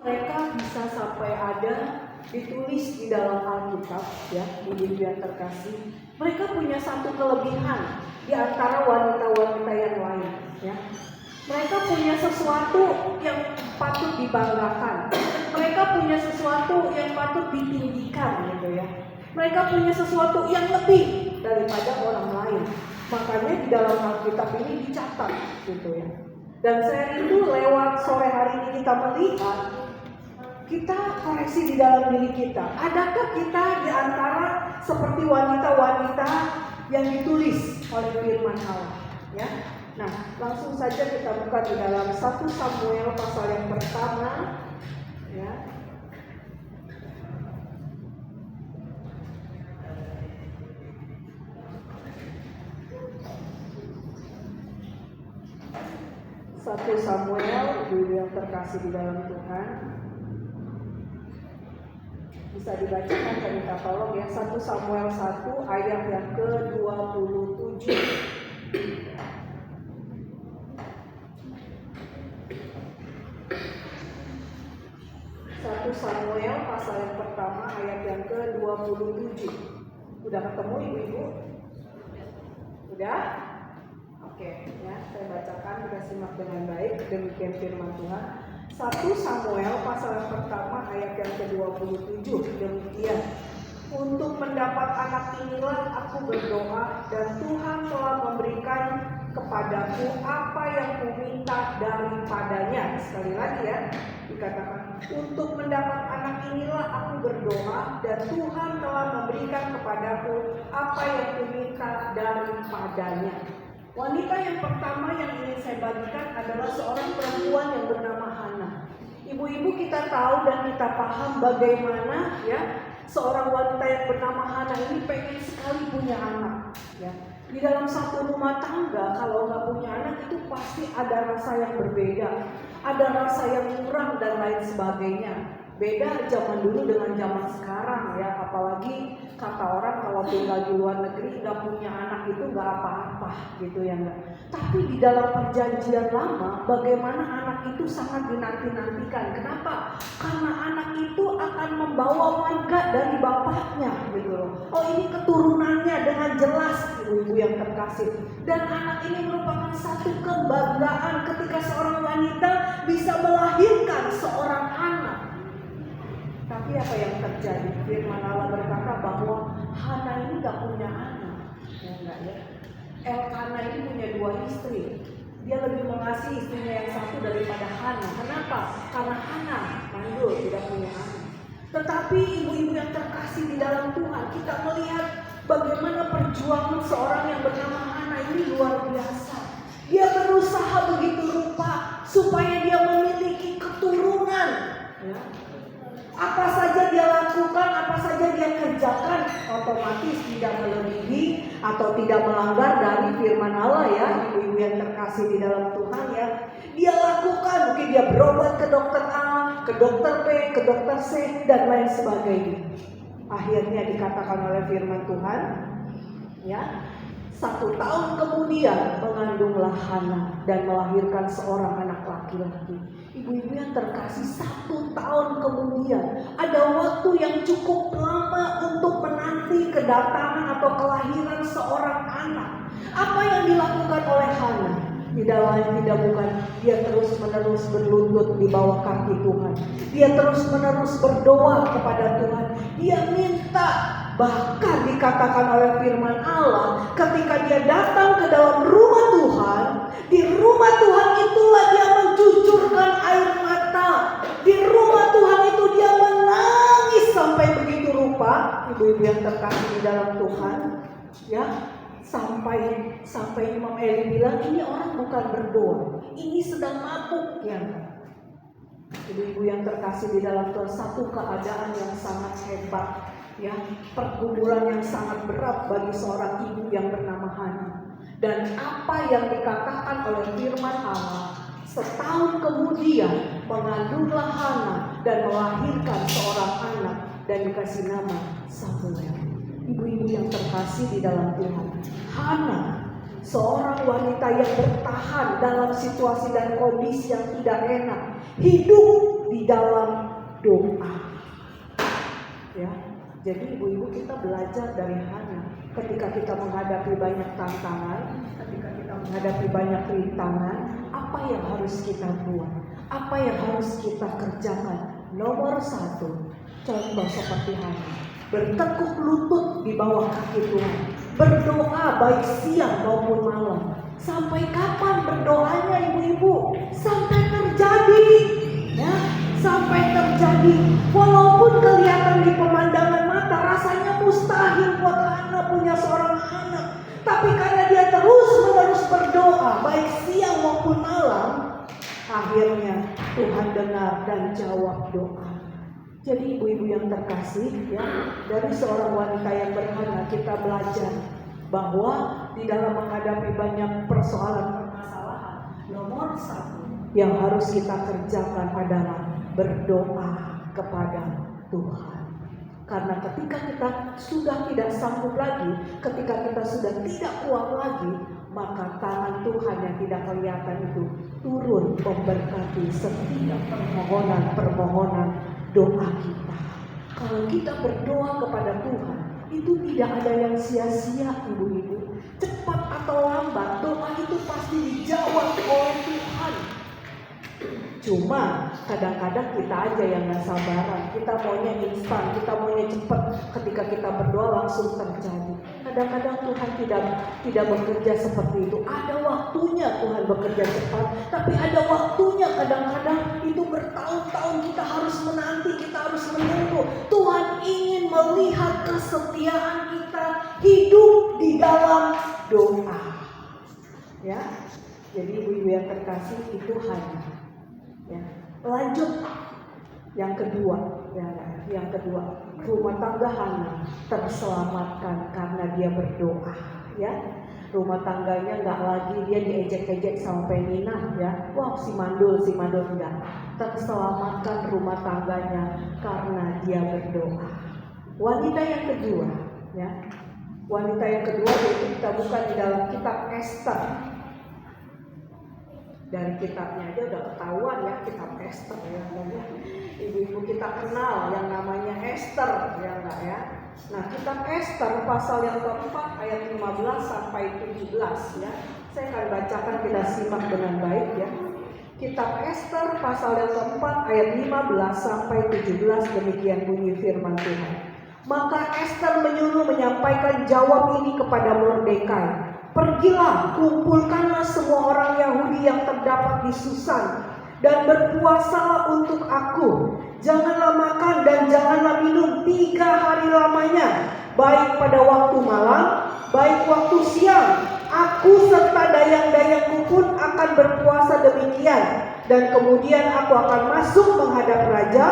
mereka bisa sampai ada ditulis di dalam Alkitab, ya, di Biblia terkasih. Mereka punya satu kelebihan di antara wanita-wanita yang lain, ya. Mereka punya sesuatu yang patut dibanggakan. Mereka punya sesuatu yang patut ditinggikan, gitu ya. Mereka punya sesuatu yang lebih daripada orang lain. Makanya di dalam Alkitab ini dicatat, gitu ya. Dan saya rindu lewat sore hari ini kita melihat, kita koreksi di dalam diri kita. Adakah kita di antara seperti wanita-wanita yang ditulis oleh firman Allah, ya? Nah, langsung saja kita buka di dalam 1 Samuel pasal yang pertama, ya. Satu Samuel, Ibu yang terkasih di dalam Tuhan, bisa dibacakan, saya minta tolong ya. 1 Samuel 1 ayat yang ke-27. 1 Samuel pasal yang pertama ayat yang ke-27. Udah ketemu ibu-ibu? Udah? Oke, ya, saya bacakan, kita simak dengan baik. Demikian firman Tuhan. 1 Samuel pasal yang pertama ayat yang ke-27. Demikian. Untuk mendapat anak inilah aku berdoa, dan Tuhan telah memberikan kepadaku apa yang kuminta daripadanya. Sekali lagi ya, dikatakan untuk mendapat anak inilah aku berdoa, dan Tuhan telah memberikan kepadaku apa yang kuminta daripadanya. Wanita yang pertama yang ingin saya bagikan adalah seorang perempuan yang bernama Hana. Ibu-ibu, kita tahu dan kita paham bagaimana ya seorang wanita yang bernama Hana ini pengen sekali punya anak. Ya. Di dalam satu rumah tangga kalau nggak punya anak itu pasti ada rasa yang berbeda, ada rasa yang kurang dan lain sebagainya. Beda zaman dulu dengan zaman sekarang ya, apalagi kata orang kalau tinggal di luar negeri nggak punya anak itu nggak apa-apa gitu ya nggak. Tapi di dalam perjanjian lama bagaimana anak itu sangat dinanti-nantikan. Kenapa? Karena anak itu akan membawa marga dari bapaknya gitu loh. Oh, ini keturunannya dengan jelas, ibu-ibu yang terkasih. Dan anak ini merupakan satu kebanggaan ketika seorang wanita bisa melahirkan seorang anak. Tapi apa yang terjadi? Firman Allah berkata bahwa Hana ini gak punya anak, ya enggak ya? Elkana ini punya 2 istri. Dia lebih mengasihi istrinya yang satu daripada Hana. Kenapa? Karena Hana mandul, tidak punya anak. Tetapi ibu-ibu yang terkasih di dalam Tuhan, kita melihat bagaimana perjuangan seorang yang bernama Hana ini luar biasa. Dia berusaha begitu rupa supaya dia memiliki keturunan, ya. Apa saja dia lakukan, apa saja dia kerjakan, otomatis tidak melebihi atau tidak melanggar dari firman Allah ya, ibu-ibu yang terkasih di dalam Tuhan ya. Dia lakukan, mungkin dia berobat ke dokter A, ke dokter B, ke dokter C, dan lain sebagainya. Akhirnya dikatakan oleh firman Tuhan, ya, 1 tahun kemudian mengandunglah Hana dan melahirkan seorang anak laki-laki. Ibu-ibu yang terkasih, 1 tahun kemudian ada waktu yang cukup lama untuk menanti kedatangan atau kelahiran seorang anak. Apa yang dilakukan oleh Hana? Tidak lain tidak bukan dia terus-menerus berlutut di bawah kaki Tuhan. Dia terus-menerus berdoa kepada Tuhan. Dia minta, bahkan dikatakan oleh firman Allah, ketika dia datang ke dalam rumah Tuhan, di rumah Tuhan itulah dia mencucurkan air mata. Di rumah Tuhan itu dia menangis sampai begitu rupa, ibu-ibu yang terkasih di dalam Tuhan, ya. Sampai Imam Eli bilang ini orang bukan berdoa, ini sedang mabuk ya. Ibu-ibu yang terkasih di dalam Tuhan, satu keadaan yang sangat hebat ya, pergumulan yang sangat berat bagi seorang ibu yang bernama Hana. Dan apa yang dikatakan oleh firman Allah, setahun kemudian mengandunglah Hana dan melahirkan seorang anak dan dikasih nama Samuel. Ibu-ibu yang terkasih di dalam Tuhan, Hana seorang wanita yang bertahan dalam situasi dan kondisi yang tidak enak, hidup di dalam Jadi ibu-ibu kita belajar dari Hana. Ketika kita menghadapi banyak tantangan, ketika kita menghadapi banyak rintangan, apa yang harus kita buat? Apa yang harus kita kerjakan? Nomor 1, contoh seperti Hana, bertekuk lutut di bawah kaki Tuhan, berdoa baik siang maupun malam. Sampai kapan berdoanya ibu-ibu? Sampai terjadi, ya, sampai terjadi. Walaupun kelihatan di pemandangan mata rasanya mustahil buat Hana punya seorang anak, tapi karena dia terus-menerus berdoa baik siang maupun malam, akhirnya Tuhan dengar dan jawab doa. Jadi ibu-ibu yang terkasih, ya, dari seorang wanita yang berhana kita belajar bahwa di dalam menghadapi banyak permasalahan, nomor 1 yang harus kita kerjakan adalah berdoa kepada Tuhan. Karena ketika kita sudah tidak sanggup lagi, ketika kita sudah tidak kuat lagi, maka tangan Tuhan yang tidak kelihatan itu turun memberkati setiap permohonan doa kita. Kalau kita berdoa kepada Tuhan, itu tidak ada yang sia-sia ibu-ibu. Cepat atau lambat, doa itu pasti dijawab oleh Tuhan. Cuma kadang-kadang kita aja yang gak sabaran. Kita maunya instan, kita maunya cepat. Ketika kita berdoa langsung terjadi. Kadang-kadang Tuhan tidak bekerja seperti itu. Ada waktunya Tuhan bekerja cepat, tapi ada waktunya kadang-kadang itu bertahun-tahun kita harus menanti, kita harus menunggu. Tuhan ingin melihat kesetiaan kita hidup di dalam doa. Ya, jadi ibu-ibu yang terkasih itu hanya. Ya. Lanjut yang kedua, rumah tangga Hana terselamatkan karena dia berdoa, ya. Rumah tangganya nggak lagi dia diejek-ejek sama Penina, ya. Wah, si mandul enggak. Terselamatkan rumah tangganya karena dia berdoa. Wanita yang kedua, ya. Wanita yang kedua yaitu kita buka di dalam kitab Esther. Dari kitabnya aja udah ketahuan ya, kitab Esther ya. Ibu-ibu kita kenal yang namanya Esther, ya enggak ya. Nah, kitab Esther pasal yang keempat ayat 15 sampai 17 ya. Saya akan bacakan, kita simak dengan baik ya. Kitab Esther pasal yang keempat ayat 15 sampai 17, demikian bunyi firman Tuhan. Maka Esther menyuruh menyampaikan jawab ini kepada Mordekai. Pergilah, kumpulkanlah semua orang Yahudi yang terdapat di Susan dan berpuasalah untuk aku. Janganlah makan dan janganlah minum 3 hari lamanya, baik pada waktu malam, baik waktu siang. Aku serta dayang-dayangku pun akan berpuasa demikian. Dan kemudian aku akan masuk menghadap raja.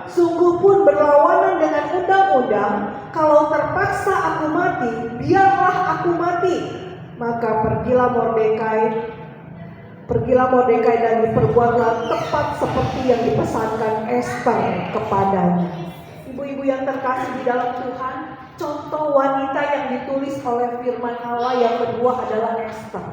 Sungguh pun berlawanan dengan undang-undang. Kalau terpaksa aku mati, biarlah aku mati. Maka pergilah Mordekai dan diperbuatlah tepat seperti yang dipesankan Esther kepadanya. Ibu-ibu yang terkasih di dalam Tuhan, contoh wanita yang ditulis oleh firman Allah yang kedua adalah Esther.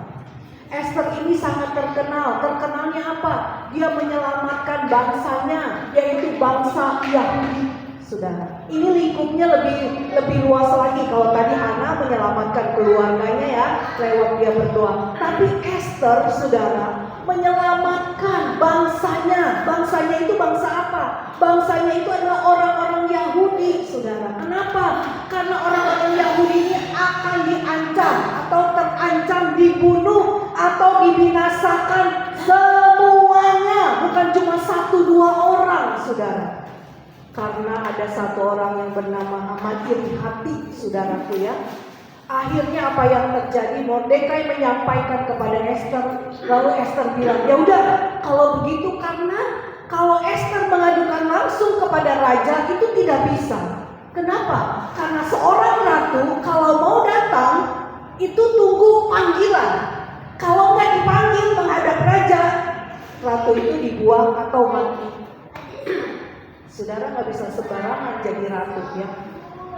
Esther ini sangat terkenal. Terkenalnya apa? Dia menyelamatkan bangsanya, yaitu bangsa Yahudi. Saudara, ini lingkupnya lebih luas lagi. Kalau tadi Hana menyelamatkan keluarganya ya, lewat dia berdoa. Tapi Esther, saudara, menyelamatkan bangsanya. Bangsanya itu bangsa apa? Bangsanya itu adalah orang-orang Yahudi, saudara. Kenapa? Karena orang-orang Yahudi ini akan diancam atau terancam dibunuh atau dibinasakan semuanya, bukan cuma 1-2 orang, saudara. Karena ada satu orang yang bernama Amatir Hati, saudaraku ya. Akhirnya apa yang terjadi? Mordekai menyampaikan kepada Esther. Lalu Esther bilang, ya udah kalau begitu, karena kalau Esther mengadukan langsung kepada raja itu tidak bisa. Kenapa? Karena seorang ratu kalau mau datang itu tunggu panggilan. Kalau nggak dipanggil menghadap raja, ratu itu dibuang atau mati. Saudara nggak bisa sembarangan jadi ratu ya.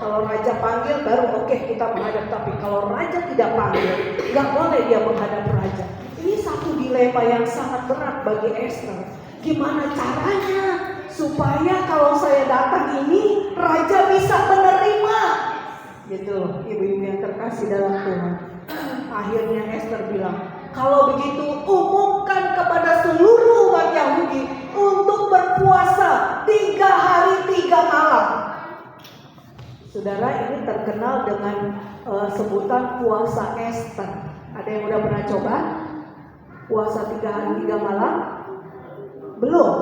Kalau raja panggil baru oke, kita menghadap. Tapi kalau raja tidak panggil, nggak boleh dia menghadap raja. Ini satu dilema yang sangat berat bagi Esther. Gimana caranya supaya kalau saya datang ini raja bisa menerima Gitu loh, ibu-ibu yang terkasih dalam Tuhan. Akhirnya Esther bilang, kalau begitu umumkan kepada seluruh umat Yahudi untuk berpuasa 3 hari 3 malam. Saudara, ini terkenal dengan sebutan puasa Esther. Ada yang udah pernah coba? Puasa 3 hari 3 malam? Belum?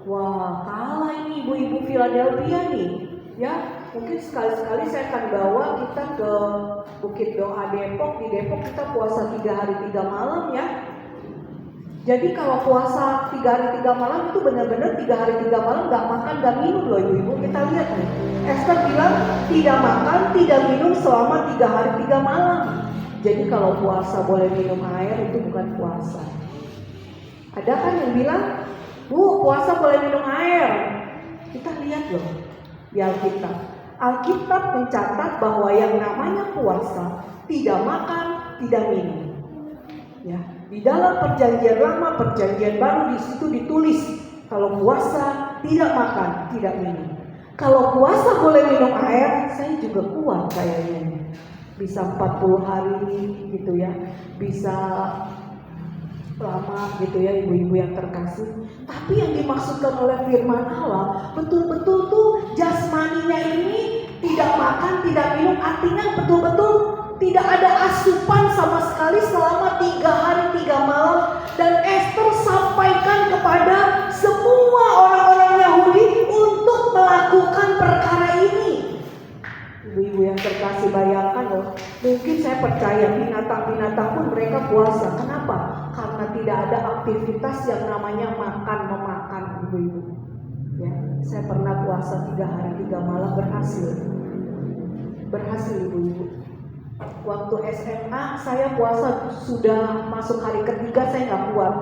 Wah, kalah ini ibu-ibu Philadelphia nih. Ya, mungkin sekali-sekali saya akan bawa kita ke Bukit Doa Depok. Di Depok kita puasa 3 hari 3 malam ya. Jadi kalau puasa 3 hari 3 malam itu benar-benar 3 hari 3 malam gak makan, gak minum loh ibu-ibu. Kita lihat nih, Esther bilang tidak makan, tidak minum selama 3 hari 3 malam. Jadi kalau puasa boleh minum air itu bukan puasa. Ada kan yang bilang, Bu, puasa boleh minum air. Kita lihat loh di Alkitab. Alkitab mencatat bahwa yang namanya puasa tidak makan, tidak minum. Ya, di dalam perjanjian lama, perjanjian baru di situ ditulis kalau puasa tidak makan, tidak minum. Kalau puasa boleh minum air, saya juga kuat kayaknya. Bisa 40 hari gitu ya. Bisa lama gitu ya ibu-ibu yang terkasih. Tapi yang dimaksudkan oleh firman Allah betul-betul tuh jasmaninya ini tidak makan, tidak minum, artinya betul-betul tidak ada asupan sama sekali selama 3 hari 3 malam. Dan Esther sampaikan kepada semua orang-orang Yahudi untuk melakukan perkara ini. Ibu-ibu yang terkasih, bayangkan loh, mungkin saya percaya binatang-binatang pun mereka puasa. Kenapa? Karena tidak ada aktivitas yang namanya memakan ibu-ibu. Ya, saya pernah puasa 3 hari 3 malam berhasil ibu-ibu. Waktu SMA saya puasa sudah masuk hari ketiga, saya nggak kuat.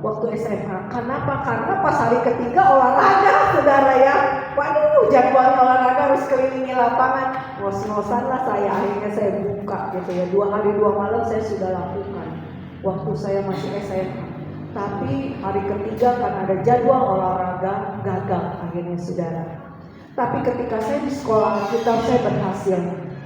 Waktu SMA, kenapa? Karena pas hari ketiga olahraga, saudara ya. Waduh, jadwalnya olahraga harus kelilingi lapangan. Ngos-ngosan lah saya, akhirnya saya buka gitu ya. 2 hari 2 malam saya sudah lakukan waktu saya masih SMA. Tapi hari ketiga karena ada jadwal olahraga, gagal akhirnya saudara. Tapi ketika saya di sekolah kita, saya berhasil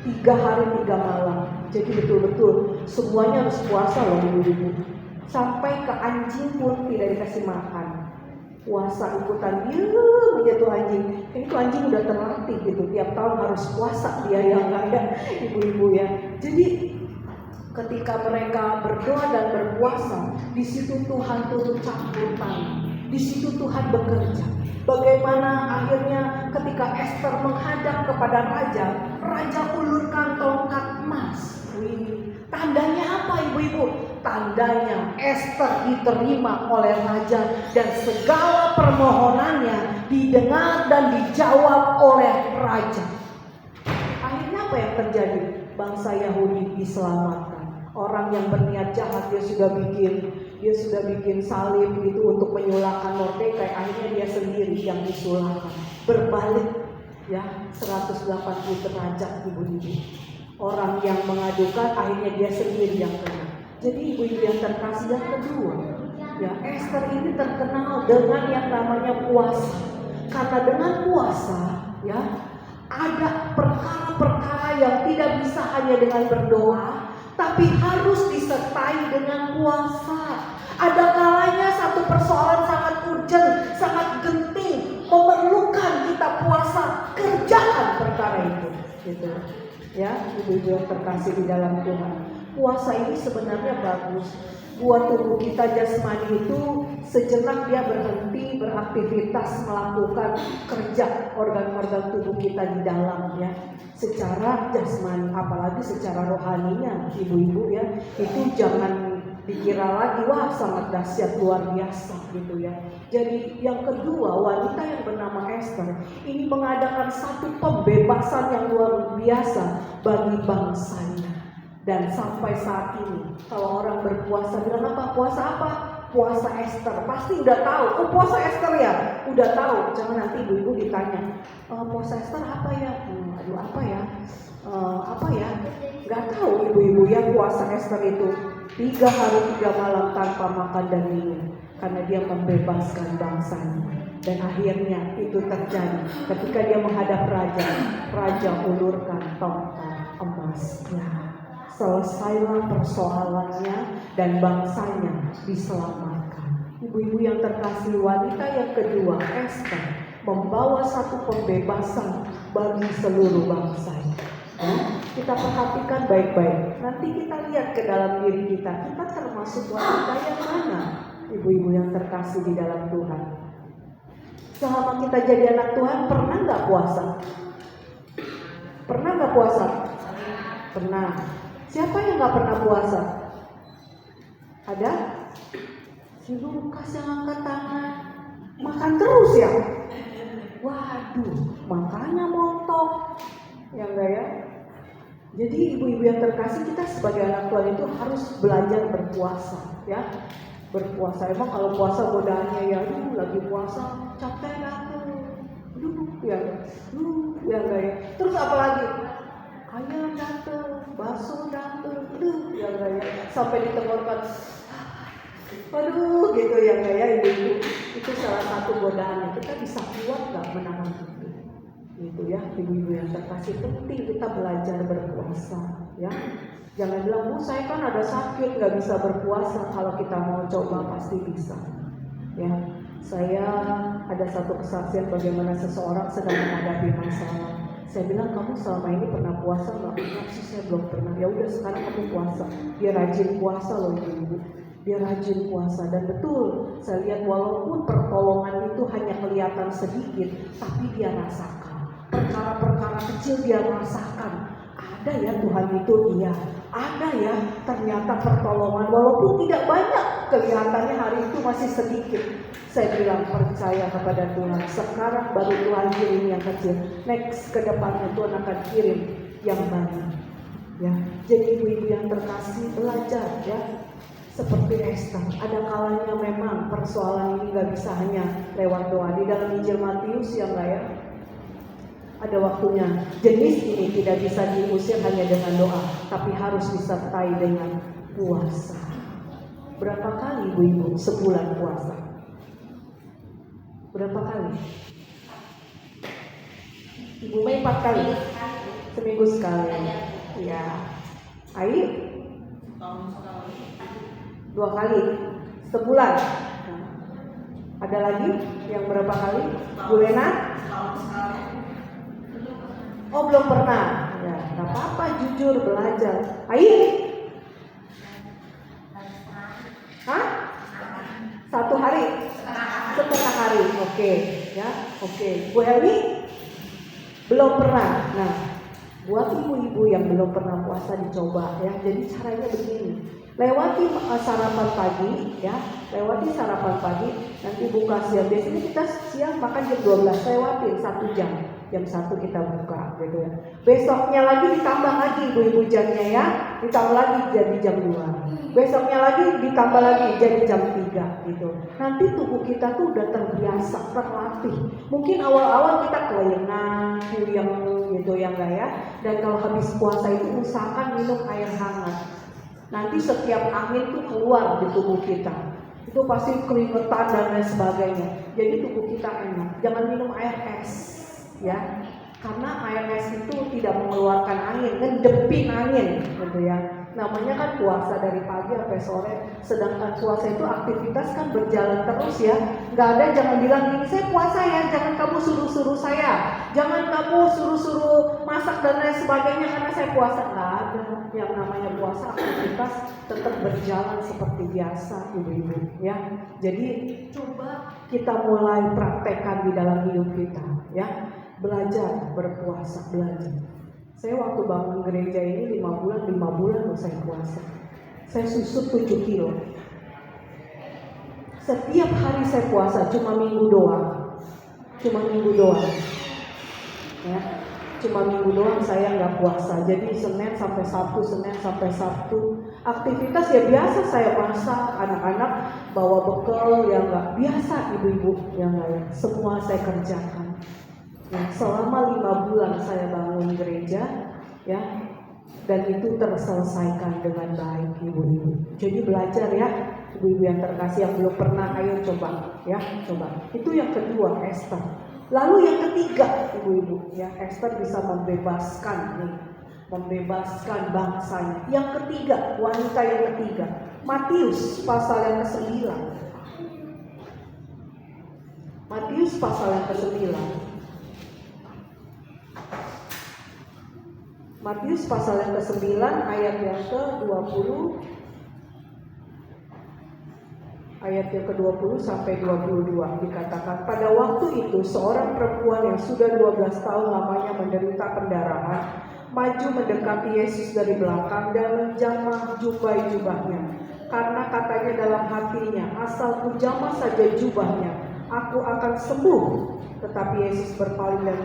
3 hari 3 malam. Jadi betul-betul semuanya harus puasa loh ibu-ibu. Sampai ke anjing pun tidak dikasih makan. Puasa ikutan dia menjatuh anjing. Itu anjing udah terlatih gitu. Tiap tahun harus puasa dia yang enggak ya ibu-ibu ya. Jadi ketika mereka berdoa dan berpuasa, di situ Tuhan turut campur tangan. Di situ Tuhan bekerja. Bagaimana akhirnya ketika Esther menghadap kepada raja ulurkan tongkat emas. Tandanya apa ibu-ibu? Tandanya Esther diterima oleh raja dan segala permohonannya didengar dan dijawab oleh raja. Akhirnya apa yang terjadi? Bangsa Yahudi diselamatkan. Orang yang berniat jahat dia sudah bikin salib gitu untuk menyulahkan Mordekai, akhirnya dia sendiri yang disulahkan. Berbalik ya 180 derajat ibu-ibu. Orang yang mengadukan akhirnya dia sendiri yang kena. Jadi ibu-ibu yang terkasih, yang kedua ya, Esther ini terkenal dengan yang namanya puasa. Karena dengan puasa ya ada perkara-perkara yang tidak bisa hanya dengan berdoa, tapi harus disertai dengan puasa. Ada kalanya satu persoalan sangat urgent, sangat genting, memerlukan kita puasa, kerjakan perkara itu gitu. Ya, ibu-ibu yang terkasih di dalam Tuhan. Puasa ini sebenarnya bagus buat tubuh kita jasmani itu. Sejenak dia berhenti beraktivitas, melakukan kerja organ-organ tubuh kita di dalam ya. Secara jasmani, apalagi secara rohaninya ibu-ibu ya. Itu jangan dikira lagi wah sangat dahsyat luar biasa gitu ya. Jadi yang kedua, wanita yang bernama Esther ini mengadakan satu pembebasan yang luar biasa bagi bangsanya. Dan sampai saat ini kalau orang berpuasa bilang apa? Puasa apa? Puasa Esther. Pasti udah tahu. Oh, puasa Esther ya? Udah tahu. Jangan nanti ibu-ibu ditanya, puasa Esther apa ya? Aduh apa ya? Apa ya? Gak tahu ibu-ibu ya puasa Esther itu 3 hari 3 malam tanpa makan dan minum. Karena dia membebaskan bangsanya. Dan akhirnya itu terjadi ketika dia menghadap raja. Raja ulurkan tongkat. emasnya. Selesailah persoalannya dan bangsanya diselamatkan. Ibu-ibu yang terkasih, wanita yang kedua, Esther, membawa satu pembebasan bagi seluruh bangsa. Kita perhatikan baik-baik. Nanti kita lihat ke dalam diri kita. Kita termasuk wanita yang mana? Ibu-ibu yang terkasih di dalam Tuhan. Selama kita jadi anak Tuhan, pernah nggak puasa? Pernah nggak puasa? Pernah. Siapa yang nggak pernah puasa? Ada? Si Lukas yang angkat tangan. Makan terus ya? Waduh, makanya montok. Ya enggak ya? Jadi ibu-ibu yang terkasih, kita sebagai anak Tuhan itu harus belajar berpuasa, ya. Berpuasa. Emang kalau puasa godaannya ya, lagi puasa capek datang, ya enggak ya. Terus apa lagi? Ayam datang, bakso datang, ya enggak ya. Sampai ditenggorokan, aduh gitu ya enggak ya ibu-ibu. Itu salah satu godaannya. Kita bisa kuat nggak menahan itu? Gitu ya, ibu-ibu yang terkasih, penting kita belajar berpuasa, ya. Jangan bilang, Bu, saya kan ada sakit, nggak bisa berpuasa. Kalau kita mau coba pasti bisa, ya. Saya ada satu kesaksian bagaimana seseorang sedang menghadapi masalah. Saya bilang, kamu selama ini pernah puasa nggak? Enggak sih, saya belum pernah. Ya udah, sekarang kamu puasa. Dia rajin puasa loh ibu-ibu. Dia rajin puasa, dan betul saya lihat walaupun pertolongan itu hanya kelihatan sedikit, tapi dia rasakan. Perkara-perkara kecil dia rasakan. Ada ya Tuhan itu, iya. Ada ya ternyata pertolongan walaupun tidak banyak, kelihatannya hari itu masih sedikit. Saya bilang percaya kepada Tuhan. Sekarang baru Tuhan kirim yang kecil. Next ke depannya Tuhan akan kirim yang banyak. Ya, jadi ibu-ibu yang terkasih, belajar ya. Seperti Esther, ada kalanya memang persoalan ini gak bisa hanya lewat doa. Di dalam Injil Matius ya enggak ya? Ada waktunya. Jenis ini tidak bisa diusir hanya dengan doa, tapi harus disertai dengan puasa. Berapa kali ibu-ibu sebulan puasa? Berapa kali? Ibu Mei 4 kali? Seminggu sekali. Ya. Ai? 2 kali sebulan. Nah, ada lagi yang berapa kali? Bu Lena? Oh belum pernah. Ya, nggak apa-apa, jujur belajar. Ayo. Hah? 1 hari? Setengah hari. Oke, ya. Oke. Bu Helmi? Belum pernah. Nah, buat ibu-ibu yang belum pernah puasa dicoba ya. Jadi caranya begini. Lewati sarapan pagi ya. Lewati sarapan pagi, nanti buka siang. Biasanya kita siang makan jam 12, lewatin 1 jam. Jam 1 kita buka gitu ya. Besoknya lagi ditambah lagi ibu-ibu jamnya ya. Ditambah lagi jadi jam 2. Besoknya lagi ditambah lagi jadi jam 3 gitu. Nanti tubuh kita tuh udah terbiasa, terlatih. Mungkin awal-awal kita kelengan, puyeng gitu ya enggak ya. Dan kalau habis puasa itu usahakan minum air hangat. Nanti setiap angin tuh keluar di tubuh kita. Itu pasti keringetan dan lain sebagainya. Jadi tubuh kita enak. Jangan minum air es. Ya, karena air es itu tidak mengeluarkan angin, ngedepin angin gitu ya. Namanya kan puasa dari pagi sampai sore. Sedangkan puasa itu aktivitas kan berjalan terus ya. Nggak ada jangan bilang gini, saya puasa ya, jangan kamu suruh-suruh saya, jangan kamu suruh-suruh masak dan lain sebagainya karena saya puasa. Nggak ada. Yang namanya puasa aktivitas tetap berjalan seperti biasa ibu-ibu ya. Jadi coba kita mulai praktekkan di dalam hidup kita ya. Belajar berpuasa, belajar. Saya waktu bangun gereja ini 5 bulan loh saya puasa. Saya susut 7 kilo. Setiap hari saya puasa, cuma minggu doang. Ya, cuma minggu doang saya nggak puasa. Jadi Senin sampai Sabtu. Aktivitas ya biasa saya masak, anak-anak bawa bekal ya nggak biasa ibu-ibu yang lain. Semua saya kerjakan. Ya, selama 5 bulan saya bangun gereja, ya, dan itu terselesaikan dengan baik ibu-ibu. Jadi belajar ya, ibu-ibu yang terkasih yang belum pernah, ayo coba, ya, coba. Itu yang kedua, Esther. Lalu yang ketiga, ibu-ibu, ya, Esther bisa membebaskan nih membebaskan bangsanya. Yang ketiga, wanita yang ketiga, Matius pasal yang ke-9. Matius pasal yang ke-9. Matius pasal yang ke-9 ayat yang ke-20. Ayat yang ke-20 sampai 22 dikatakan, pada waktu itu seorang perempuan yang sudah 12 tahun lamanya menderita pendarahan maju mendekati Yesus dari belakang dan menjamah jubahnya. Karena katanya dalam hatinya, asal ku jamah saja jubahnya, aku akan sembuh. Tetapi Yesus berpaling dan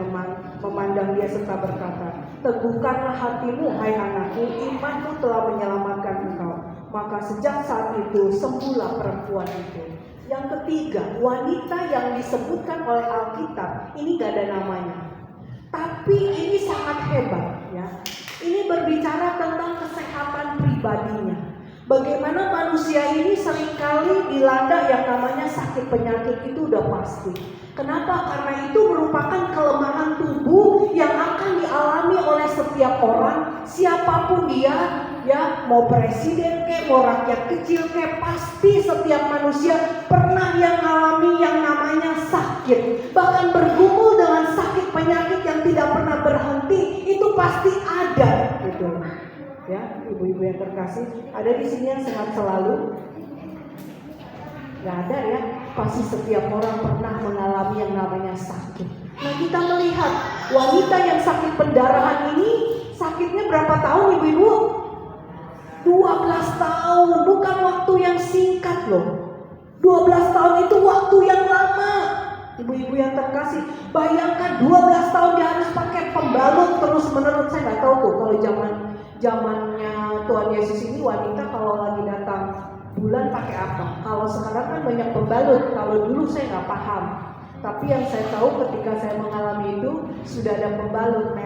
memandang dia serta berkata, teguhkanlah hatimu, hai anakku, imanmu telah menyelamatkan engkau. Maka sejak saat itu sembuhlah perempuan itu. Yang ketiga, wanita yang disebutkan oleh Alkitab, ini gak ada namanya, tapi ini sangat hebat ya. Ini berbicara tentang kesehatan pribadinya. Bagaimana manusia ini seringkali dilanda yang namanya sakit penyakit, itu udah pasti. Kenapa? Karena itu merupakan kelemahan tubuh yang akan dialami oleh setiap orang, siapapun dia, ya, mau presiden kek, mau rakyat kecil kek, pasti setiap manusia pernah yang alami yang namanya sakit. Bahkan bergumul dengan sakit penyakit yang tidak pernah berhenti, itu pasti ada, gitu. Ya, ibu-ibu yang terkasih, ada di sini yang sehat selalu? Gak ada ya, pasti setiap orang pernah mengalami yang namanya sakit. Nah, kita melihat wanita yang sakit pendarahan ini, sakitnya berapa tahun ibu-ibu? 12 tahun, bukan waktu yang singkat loh. 12 tahun itu waktu yang lama. Ibu-ibu yang terkasih, bayangkan 12 tahun dia harus pakai pembalut terus menerus. Saya nggak tahu tuh kalau zamannya Tuhan Yesus ini wanita kalau lagi datang bulan pakai apa. Kalau sekarang kan banyak pembalut. Kalau dulu saya nggak paham. Tapi yang saya tahu ketika saya mengalami itu sudah ada pembalut,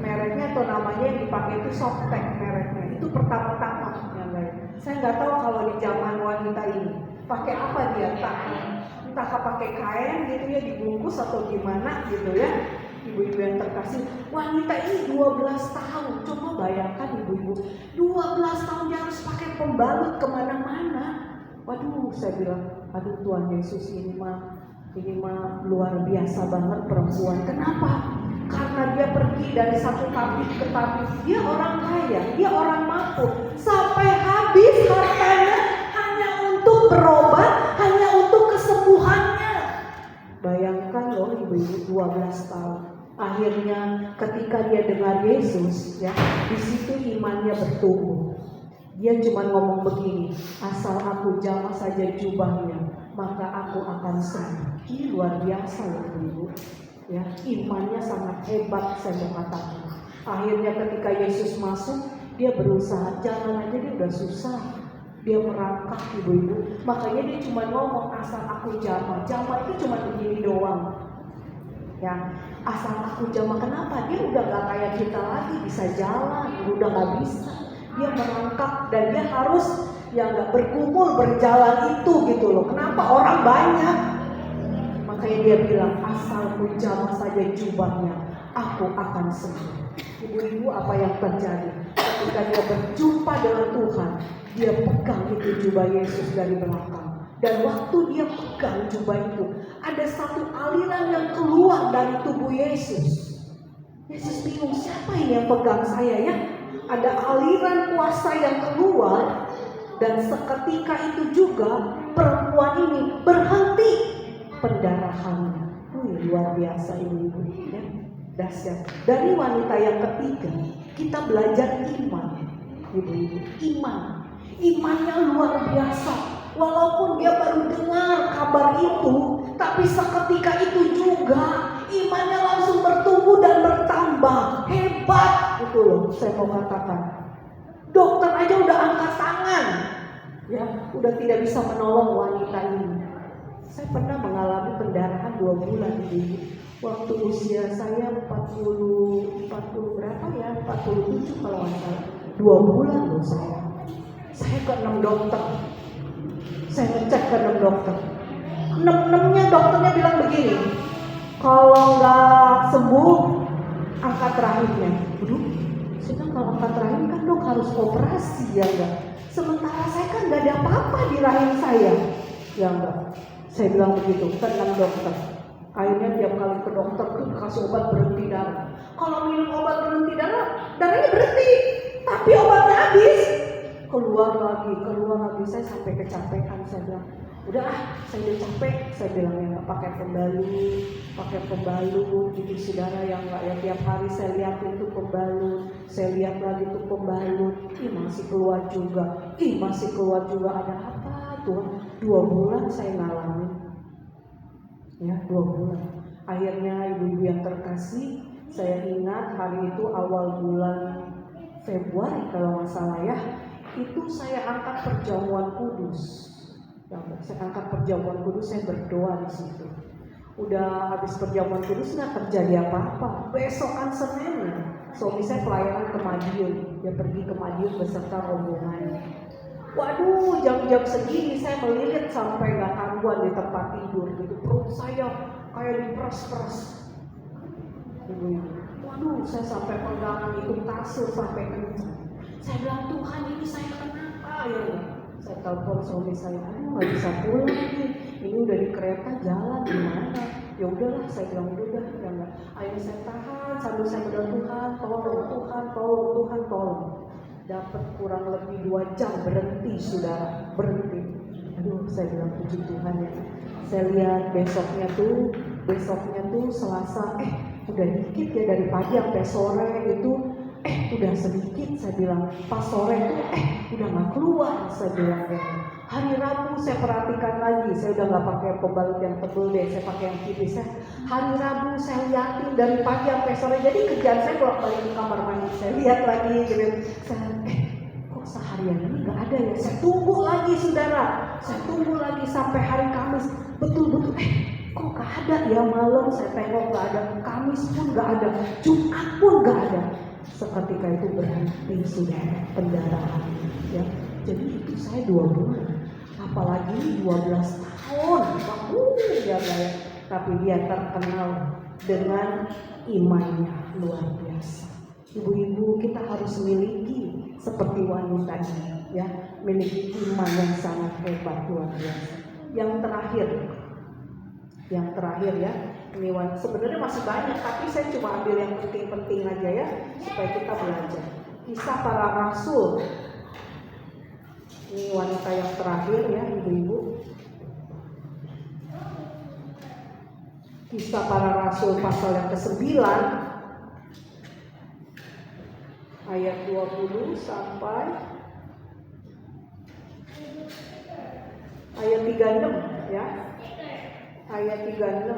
mereknya atau namanya yang dipakai itu Softtek mereknya. Itu pertama-tama yang lain. Saya nggak tahu kalau di zaman wanita ini pakai apa dia, entah pakai kain gitu ya, dibungkus atau gimana gitu ya. Ibu-ibu yang terkasih, wanita ini 12 tahun. Coba bayangkan ibu-ibu, 12 tahun dia harus pakai pembalut kemana-mana. Waduh, saya bilang, aduh Tuhan Yesus ini mah luar biasa banget perempuan. Kenapa? Karena dia pergi dari satu tabib ke tabib. Dia orang kaya, dia orang mampu, sampai habis hartanya hanya untuk berobat, hanya untuk kesembuhannya. Bayangkan loh ibu-ibu, 12 tahun. Akhirnya ketika dia dengar Yesus, ya, di situ imannya bertumbuh. Dia cuma ngomong begini, asal aku jamah saja jubahnya, maka aku akan sembuh. Ini luar biasa loh ibu. Ya, imannya sangat hebat, saya mau katakan. Akhirnya ketika Yesus masuk, dia berusaha, jalan aja dia udah susah. Dia merangkak ibu-ibu. Makanya dia cuma ngomong asal aku jamah. Jamah itu cuma begini doang. Ya, asal aku jamah. Kenapa? Dia udah gak kayak kita lagi bisa jalan, udah gak bisa. Dia merangkak dan dia harus yang gak berkumpul berjalan itu gitu loh. Kenapa? Orang banyak. Makanya dia bilang asal ku jamah saja jubahnya, aku akan sembuh. Ibu-ibu, apa yang terjadi ketika dia berjumpa dengan Tuhan? Dia pegang itu jubah Yesus dari belakang. Dan waktu dia pegang jubah itu, ada satu aliran yang keluar dari tubuh Yesus. Yesus bingung, siapa ini yang pegang saya ya? Ada aliran kuasa yang keluar. Dan seketika itu juga perempuan ini berhenti pendarahannya. Luar biasa ibu-ibu ya. Dahsyat. Dari wanita yang ketiga, kita belajar iman. Ibu-ibu, iman. Imannya luar biasa. Walaupun dia baru dengar kabar itu, tapi seketika itu juga imannya langsung bertumbuh dan bertambah. Hebat itu loh, saya mau katakan. Dokter aja udah angkat tangan, ya, udah tidak bisa menolong wanita ini. Saya pernah mengalami pendarahan 2 bulan ini. Waktu usia saya 40 berapa ya? 47 kalau nggak salah. 2 bulan loh saya. Saya ke 6 dokter. Saya ngecek ke 6 dokter. 6-6-nya dokternya bilang begini, kalau nggak sembuh angkat rahimnya. Aduh, Saya bilang kalau angkat rahim kan dok harus operasi ya enggak. Sementara saya kan nggak ada apa-apa di rahim saya. Ya enggak. Saya bilang begitu, tenang dokter. Akhirnya tiap kali ke dokter tuh kasih obat berhenti darah. Kalau minum obat berhenti darah, darahnya berhenti. Tapi obatnya habis. Keluar lagi. Saya sampai kecapean. Saya bilang, udah saya udah capek. Saya bilang ya nggak pakai pembalut gitu saudara yang nggak ya tiap hari saya lihat itu pembalut, saya lihat lagi itu pembalut, masih keluar juga, ada apa tuh? 2 bulan saya ngalamin, ya 2 bulan. Akhirnya ibu-ibu yang terkasih, saya ingat hari itu awal bulan Februari kalau nggak salah ya, itu saya angkat perjamuan kudus. Saya angkat perjamuan kudus, saya berdoa di situ. Udah habis perjamuan kudus nggak terjadi apa-apa. Besokan Senin, suami saya pelayanan ke Madiun. Dia pergi ke Madiun beserta rombongannya. Waduh, jam-jam segini saya melilit sampai nggak karuan di tempat tidur gitu. Perut saya kayak diperas-peras. Waduh, saya sampai pegangan itu kasur sampai kencang. Saya bilang, Tuhan ini saya kenapa ya? Saya telepon suami saya, aduh nggak bisa pulang nih, ini udah di kereta jalan gimana? Ya udahlah, saya bilang udah ya nggak. Akhirnya saya tahan sambil saya berdoa, Tuhan tolong. Dapat kurang lebih 2 jam berhenti saudara, berhenti. Aduh, saya bilang puji Tuhan ya. Saya lihat besoknya tuh Selasa, udah dikit ya dari pagi sampai sore itu. Udah sedikit, saya bilang pas sore itu udah gak keluar, saya bilang ya. Hari Rabu saya perhatikan lagi, saya udah gak pakai pembalut yang tebel deh, saya pakai yang tipis. Hari Rabu saya liatin dari pagi sampai sore, jadi kerjaan saya bolak-balik ke kamar mandi, saya lihat lagi gitu. Saya kok seharian ini gak ada ya, saya tunggu lagi saudara, saya tunggu lagi sampai hari Kamis, betul-betul kok gak ada ya, malam saya tengok gak ada, Kamis pun gak ada, Jumat pun gak ada. Seketika itu berhenti sudah pendarahan ya. Jadi itu saya 2 bulan, apalagi 12 tahun ya. Tapi dia terkenal dengan imannya luar biasa. Ibu-ibu, kita harus miliki seperti wanita ini ya, miliki iman yang sangat hebat luar biasa. Yang terakhir ya, ini sebenarnya masih banyak, tapi saya cuma ambil yang penting-penting aja ya, supaya kita belajar. Kisah para Rasul. Ini wanita yang terakhir ya, ibu-ibu. Kisah para Rasul pasal yang ke-9 ayat 20 sampai ayat 36 ya. Ayat 36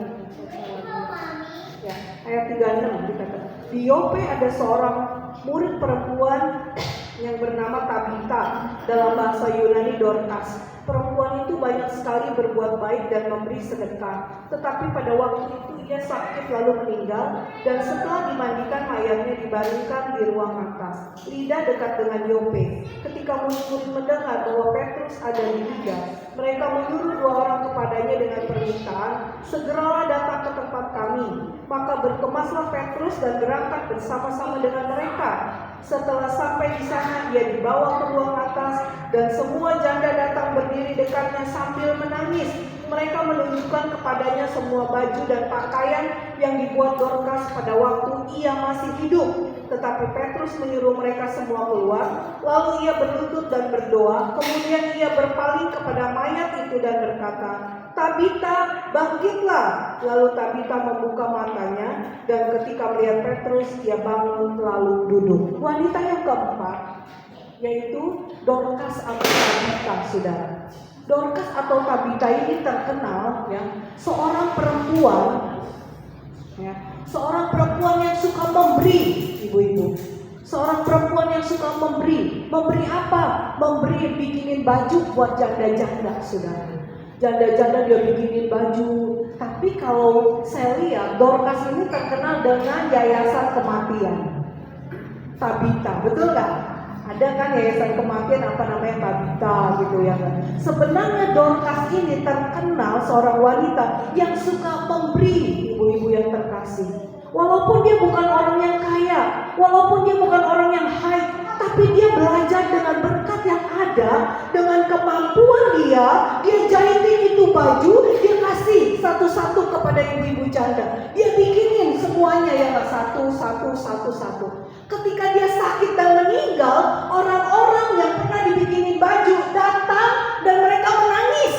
ya, ayat 36 dikatakan, di Yope ada seorang murid perempuan yang bernama Tabita, dalam bahasa Yunani Dorcas. Perempuan itu banyak sekali berbuat baik dan memberi sedekah. Tetapi pada waktu itu ia sakit lalu meninggal, dan setelah dimandikan mayatnya dibaringkan di ruang atas, Lida dekat dengan Yope. Ketika murid-murid mendengar bahwa Petrus ada di Lida, mereka menyuruh 2 orang kepadanya dengan permintaan, segeralah datang ke tempat kami. Maka berkemaslah Petrus dan berangkat bersama-sama dengan mereka. Setelah sampai di sana, ia dibawa ke ruang atas, dan semua janda datang berdiri dekatnya sambil menangis. Mereka menunjukkan kepadanya semua baju dan pakaian yang dibuat Dorcas pada waktu ia masih hidup. Tetapi Petrus menyuruh mereka semua keluar, lalu ia berlutut dan berdoa. Kemudian ia berpaling kepada mayat itu dan berkata, Tabita, bangkitlah. Lalu Tabita membuka matanya, dan ketika melihat Petrus, ia bangun lalu duduk. Wanita yang keempat, yaitu Dorcas atau Tabita, saudara. Dorcas atau Tabita ini terkenal ya, seorang perempuan ya, seorang perempuan yang suka memberi, ibu-ibu. Seorang perempuan yang suka memberi. Memberi apa? Memberi, bikinin baju buat janda-janda, saudara. Janda-janda dia bikinin baju. Tapi kalau saya lihat, Dorcas ini terkenal dengan yayasan kematian Tabita, betul nggak? Ada kan yayasan kematian apa namanya Tabita gitu ya kan. Sebenarnya Dorcas ini terkenal seorang wanita yang suka memberi, ibu-ibu yang terkasih. Walaupun dia bukan orang yang kaya, walaupun dia bukan orang yang tapi dia belajar dengan berkat yang ada, dengan kemampuan dia jahitin itu baju, dia kasih satu-satu kepada ibu-ibu janda. Dia bikinin semuanya ya, satu. Ketika dia sakit dan meninggal, orang-orang yang pernah dibikinin baju datang dan mereka menangis.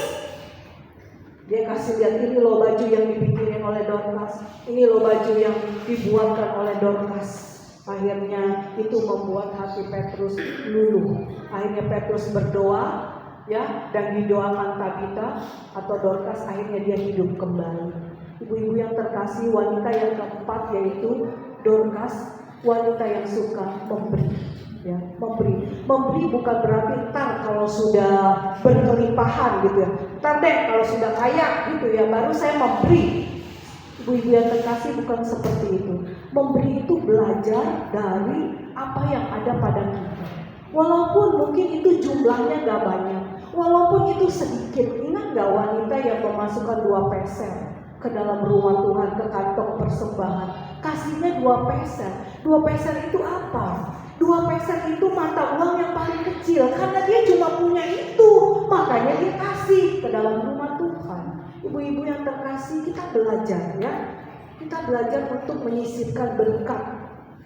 Dia kasih lihat, ini loh baju yang dibikinin oleh Dorcas, ini loh baju yang dibuatkan oleh Dorcas. Akhirnya itu membuat hati Petrus luluh. Akhirnya Petrus berdoa, ya, dan didoakan Tabita atau Dorcas, akhirnya dia hidup kembali. Ibu-ibu yang terkasih, wanita yang keempat yaitu Dorcas, wanita yang suka memberi. Ya, memberi bukan berarti ntar kalau sudah berkelimpahan gitu ya, ntar deh kalau sudah kaya gitu ya baru saya memberi. Ibu-ibu yang terkasih, bukan seperti itu. Memberi itu belajar dari apa yang ada pada kita. Walaupun mungkin itu jumlahnya gak banyak, walaupun itu sedikit. Ingat gak wanita yang memasukkan 2 peser ke dalam rumah Tuhan, ke kantong persembahan, kasihnya 2 peser. 2 peser itu apa? 2 peser itu mata uang yang paling kecil, karena dia cuma punya itu, makanya dia kasih ke dalam rumah Tuhan. Ibu-ibu yang terkasih, kita belajar ya, kita belajar untuk menyisipkan berkat.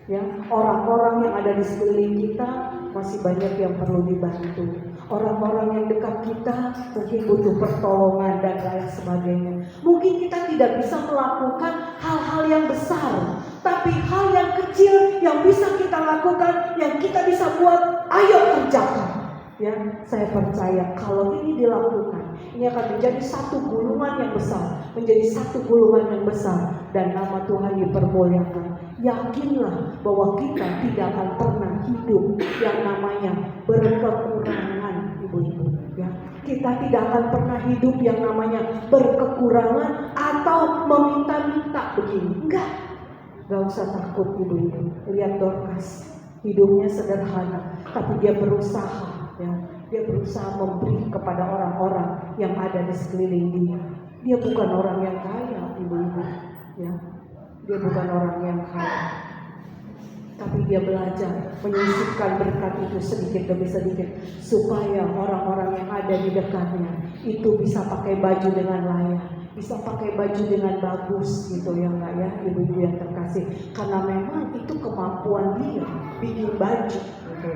Ya, orang-orang yang ada di sekeliling kita masih banyak yang perlu dibantu. Orang-orang yang dekat kita mungkin butuh pertolongan dan lain sebagainya. Mungkin kita tidak bisa melakukan hal-hal yang besar, tapi hal yang kecil yang bisa kita lakukan, yang kita bisa buat, ayo kerjakan. Ya, saya percaya kalau ini dilakukan, ini akan menjadi satu gulungan yang besar, menjadi satu gulungan yang besar, dan nama Tuhan dipermuliakan. Yakinlah bahwa kita tidak akan pernah hidup yang namanya berkekurangan, ibu-ibu. Ya, kita tidak akan pernah hidup yang namanya berkekurangan atau meminta-minta begini. Gak usah takut, ibu-ibu. Lihat Dorcas, hidupnya sederhana, tapi dia berusaha. Ya, dia berusaha memberi kepada orang-orang yang ada di sekeliling dia. Dia bukan orang yang kaya, ibu-ibu. Ya, dia bukan orang yang kaya, tapi dia belajar menyisipkan berkat itu sedikit demi sedikit, supaya orang-orang yang ada di dekatnya itu bisa pakai baju dengan layak, bisa pakai baju dengan bagus gitu ya, enggak ya, ibu-ibu yang terkasih. Karena memang itu kemampuan dia bikin baju gitu.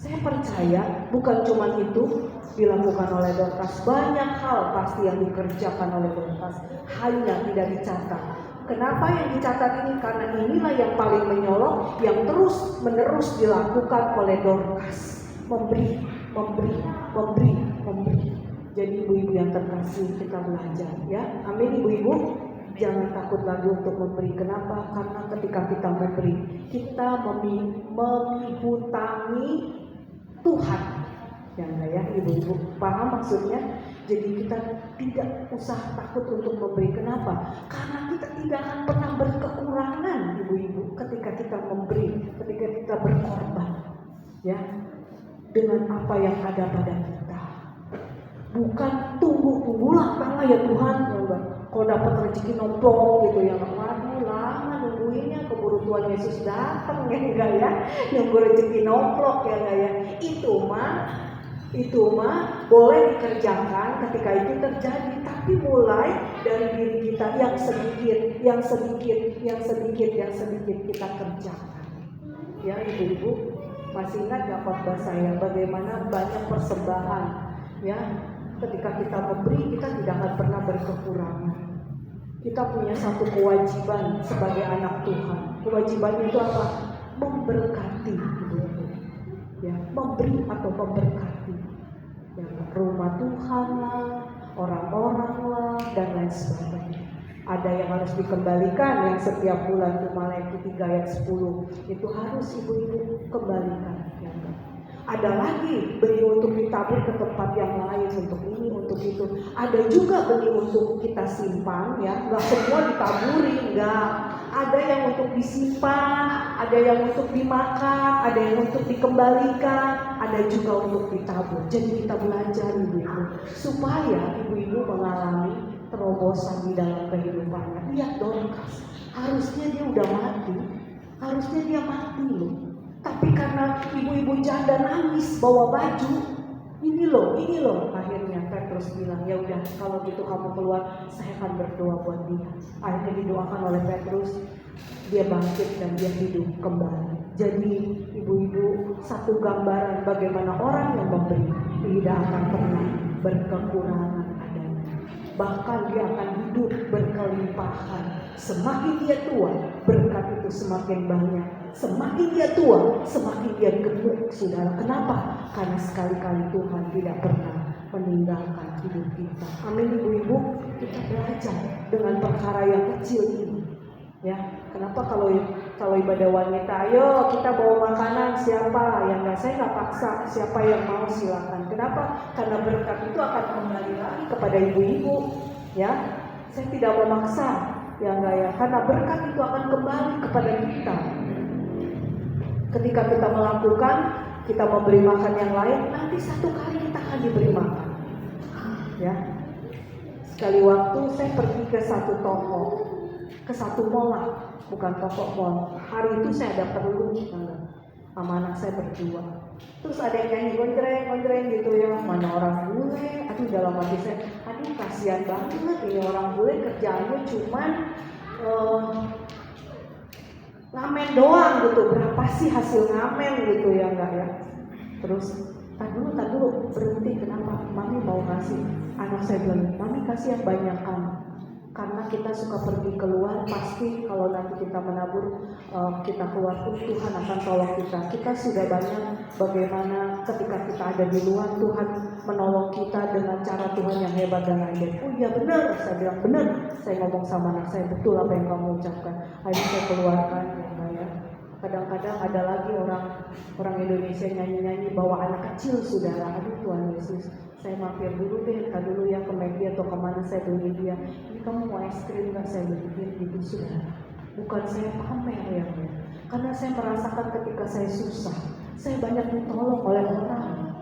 Saya percaya bukan cuma itu dilakukan oleh Dorcas, banyak hal pasti yang dikerjakan oleh Dorcas, hanya tidak dicatat. Kenapa yang dicatat ini? Karena inilah yang paling menyolok, yang terus menerus dilakukan oleh Dorcas. Memberi. Jadi ibu-ibu yang terkasih, kita belajar ya. Amin ibu-ibu. Jangan takut lagi untuk memberi. Kenapa? Karena ketika kita memberi, kita menghutangi Tuhan. Ya ibu-ibu, paham maksudnya? Jadi kita tidak usah takut untuk memberi. Kenapa? Karena kita tidak akan pernah berkekurangan, ibu-ibu, ketika kita memberi, ketika kita berkorban, ya, dengan apa yang ada pada kita. Bukan tunggu-tunggulah kalah ya Tuhan, ya, kalau dapat rezeki nomplok gitu ya, waduh lama nungguinnya, keburu Tuhan Yesus datang ya enggak ya, nunggu rezeki nomplok ya enggak ya. Itu mah boleh dikerjakan ketika itu terjadi, tapi mulai dari diri kita yang sedikit kita kerjakan. Ya ibu-ibu, masih ingat gak khotbah saya bagaimana banyak persembahan ya, ketika kita memberi kita tidak akan pernah berkekurangan. Kita punya satu kewajiban sebagai anak Tuhan. Kewajibannya itu apa? Memberkati, ibu-ibu. Ya, memberi atau memberkati. Ya, rumah Tuhan lah, orang-orang lah, dan lain sebagainya. Ada yang harus dikembalikan, yang setiap bulan Maleakhi 3 ayat 10 itu harus ibu-ibu kembalikan. Ya. Ada lagi beri untuk ditabur ke tempat yang lain, untuk ini, untuk itu. Ada juga beri untuk kita simpan, ya, nggak semua ditaburi, nggak. Ada yang untuk disimpan, ada yang untuk dimakan, ada yang untuk dikembalikan, ada juga untuk ditabur. Jadi kita belajar ibu-ibu, supaya ibu-ibu mengalami terobosan di dalam kehidupannya. Lihat Dorcas, harusnya dia udah mati, harusnya dia mati loh. Tapi karena ibu-ibu janda nangis bawa baju, ini loh. Akhirnya Petrus bilang, ya udah kalau gitu kamu keluar, saya akan berdoa buat dia. Akhirnya didoakan oleh Petrus, dia bangkit dan dia hidup kembali. Jadi ibu-ibu, satu gambaran bagaimana orang yang memberi tidak akan pernah berkekurangan adanya. Bahkan dia akan hidup berkelimpahan. Semakin dia tua, berkat itu semakin banyak. Semakin dia tua, semakin dia gemuk, saudara. Kenapa? Karena sekali-kali Tuhan tidak pernah meninggalkan hidup kita. Amin ibu-ibu, kita belajar dengan perkara yang kecil ini. Ya, kenapa kalau ibadah wanita, ayo kita bawa makanan, siapa yang enggak, saya nggak paksa, siapa yang mau silakan. Kenapa? Karena berkat itu akan kembali lagi kepada ibu-ibu. Ya, saya tidak mau maksa, ya enggak ya, karena berkat itu akan kembali kepada kita. Ketika kita melakukan, kita memberi makan yang lain, nanti satu kali kita akan diberi makan. Ya, sekali waktu saya pergi ke satu toko, ke satu mall, bukan toko mall. Hari itu saya ada perlu sama anak saya berdua. Terus ada yang nyanyi gondreng gitu ya, mana orang bule. Aduh, dalam hati saya, aduh kasihan banget ini orang bule, kerjaannya cuman ngamen doang gitu. Berapa sih hasil ngamen gitu ya, enggak ya. Terus tak dulu berhenti. Kenapa? Mami mau kasih. Anak saya bilang, mami kasih yang banyak kan. Karena kita suka pergi keluar, pasti kalau nanti kita menabur, kita keluar pun Tuhan akan tolong kita. Kita sudah banyak bagaimana ketika kita ada di luar, Tuhan menolong kita dengan cara Tuhan yang hebat dan ajaib. Oh iya benar, saya bilang benar. Saya ngomong sama anak saya, betul apa yang kamu ucapkan. Akhirnya saya keluarkan, ya. Kadang-kadang ada lagi orang Indonesia nyanyi-nyanyi bawa anak kecil, saudara. Aduh Tuhan Yesus, saya mampir dulu deh, dulu ya ke McD atau kemana saya beli dia. Ini kamu mau es krim nggak, saya beliin gitu, saudara. Bukan saya pamer ya, karena saya merasakan ketika saya susah, saya banyak ditolong oleh orang.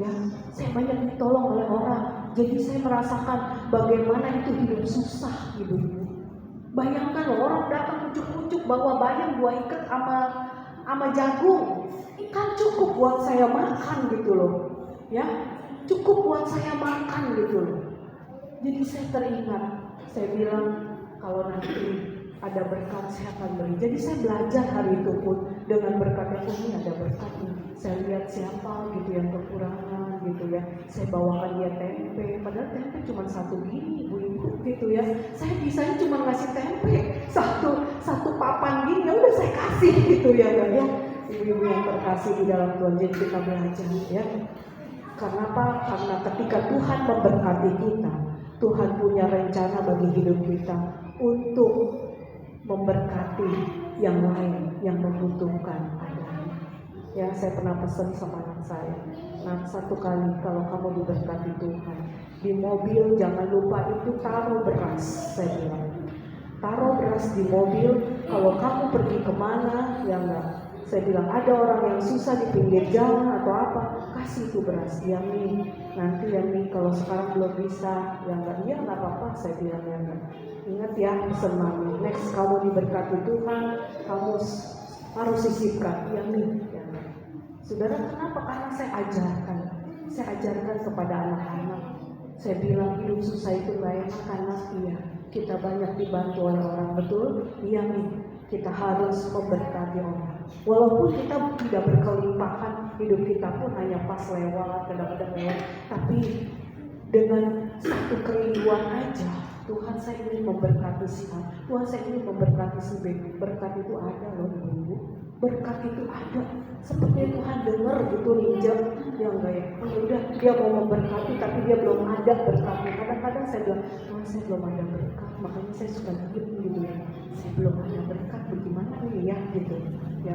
Ya, saya banyak ditolong oleh orang. Jadi saya merasakan bagaimana itu hidup susah, ibu-ibu. Bayangkan loh, orang datang pucuk-pucuk bawa bayam 2 ikat sama jagung. Ini kan cukup buat saya makan gitu loh. Ya, cukup buat saya makan gitu loh. Jadi saya teringat, saya bilang kalau nanti ada berkat saya akan beri. Jadi saya belajar hari itu pun dengan berkat yang ini ada berkat nih. Saya lihat siapa gitu yang kekurangan gitu ya. Saya bawakan dia tempe, padahal tempe cuma satu gini ibu-ibu gitu ya. Saya bisanya cuma ngasih tempe satu papan gini, ya udah saya kasih gitu ya ya. Ibu-ibu yang terkasih di dalam Tuhan, jadi kita belajar ya. Karena apa? Karena ketika Tuhan memberkati kita, Tuhan punya rencana bagi hidup kita untuk memberkati yang lain yang membutuhkan adanya. Ya, saya pernah pesan sama anak saya, nah satu kali kalau kamu diberkati Tuhan, di mobil jangan lupa itu taruh beras. Saya bilang, taruh beras di mobil. Kalau kamu pergi kemana, ya enggak. Saya bilang ada orang yang susah di pinggir jalan atau apa, kasih itu beras dia nih. Nanti ya nih kalau sekarang belum bisa, ya enggak, iya nggak apa-apa. Saya bilang ya enggak. Ingat ya pesan mami, next kamu diberkati Tuhan, kamu harus sisipkan ya nih. Ya enggak. Saudara, kenapa? Karena saya ajarkan kepada anak-anak. Saya bilang hidup susah itu nggak enak karena iya kita banyak dibantu oleh orang, betul? Iya nih. Kita harus memberkati orang. Walaupun kita tidak berkelimpahan, hidup kita pun hanya pas lewat, kadang-kadang lewat. Tapi dengan satu kerinduan aja, Tuhan saya ingin memberkati si A, Tuhan saya ingin memberkati si B. Berkat itu ada loh ibu-ibu. Berkat itu ada. Seperti Tuhan dengar gitu ninjak, ya enggak ya. Oh udah dia mau memberkati tapi dia belum ada berkatnya. Kadang-kadang saya bilang, oh saya belum ada berkat, makanya saya suka diem gitu ya. Saya belum ada berkat, bagaimana ini ya gitu. Ya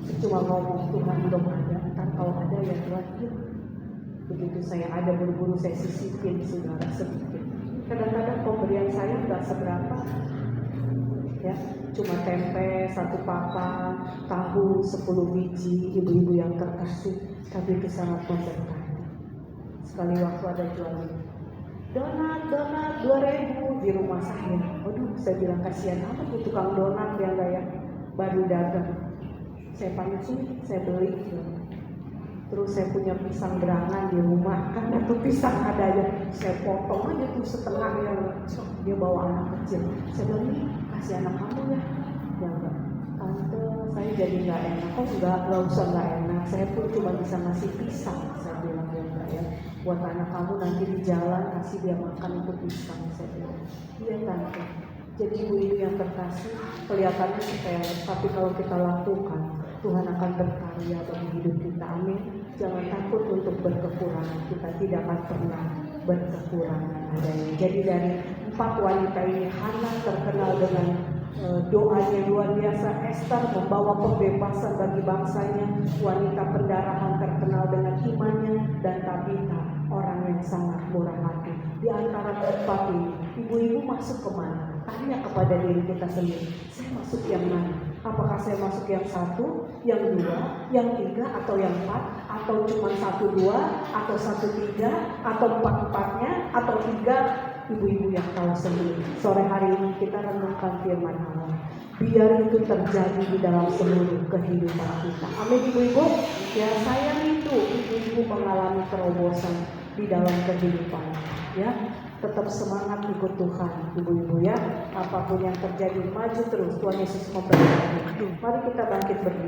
saya cuma ngomong Tuhan belum ada. Ntar kalau ada ya Tuhan. Begitu saya ada buru-buru saya sisipin saudara sedikit. Kadang-kadang pemberian saya nggak seberapa. Ya, cuma tempe 1 papan, tahu 10 biji, ibu-ibu yang terkasih, tapi itu sangat memberkati. Sekali waktu ada jualan donat 2.000 di rumah saya. Waduh, saya bilang kasihan amat nih tukang donat yang kayak baru dagang. saya pamit sih, saya beli. Terus saya punya pisang berangan di rumah, kan itu pisang ada aja, saya potong aja tuh setengah yang dia bawa anak kecil. Saya bilang, nih kasih anak kamu ya. Ya enggak, tante saya jadi nggak enak. Oh nggak usah nggak enak, saya pun cuma bisa ngasih pisang. Saya bilang ya enggak ya, buat anak kamu nanti di jalan kasih dia makan itu pisang. Saya bilang, iya tante. Jadi ibu-ibu yang terkasih, kelihatannya sepele, tapi kalau kita lakukan, Tuhan akan berkarya bagi hidup kita. Amin. Jangan takut untuk berkekurangan. Kita tidak akan pernah berkekurangan adanya. Jadi dari 4 wanita ini, Hana terkenal dengan doanya luar biasa. Esther membawa pembebasan bagi bangsanya. Wanita pendarahan terkenal dengan imannya. Dan Tabita, orang yang sangat murah hati. Di antara 4 ini, ibu-ibu masuk kemana? Tanya kepada diri kita sendiri, saya masuk yang mana? Apakah saya masuk yang 1, yang 2, yang 3, atau yang 4, atau cuma 1, 2, atau 1, 3, atau 4-4-nya, atau 3? Ibu-ibu yang tahu sendiri. Sore hari ini kita renungkan firman Allah. Biar itu terjadi di dalam seluruh kehidupan kita. Amin ibu-ibu. Ya saya rindu ibu-ibu mengalami terobosan di dalam kehidupan. Ya. Tetap semangat ikut Tuhan, ibu-ibu ya. Apapun yang terjadi, maju terus. Tuhan Yesus memberkati. Mari kita bangkit berdiri.